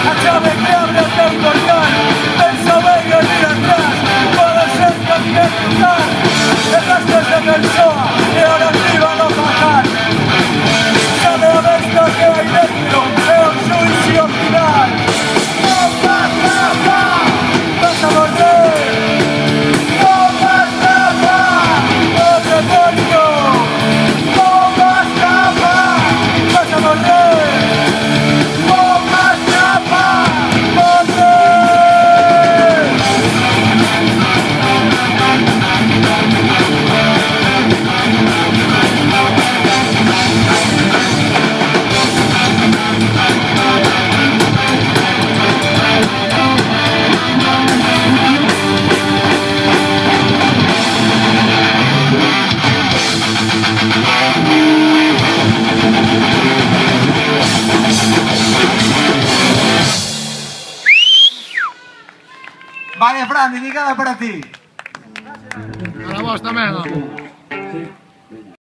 la llave que abre aquel portal, penso bello ir atrás, puede ser cualquier lugar, dejaste de Persoa y ahora arriba no bajar, sabe a besta que hay dentro, é o xuicio final. Non pasa nada, vas a morrer, non pasa nada, no te muerto, non pasa nada, vas a morrer. Vale, Fran, dedicada para ti. Para vos tamén.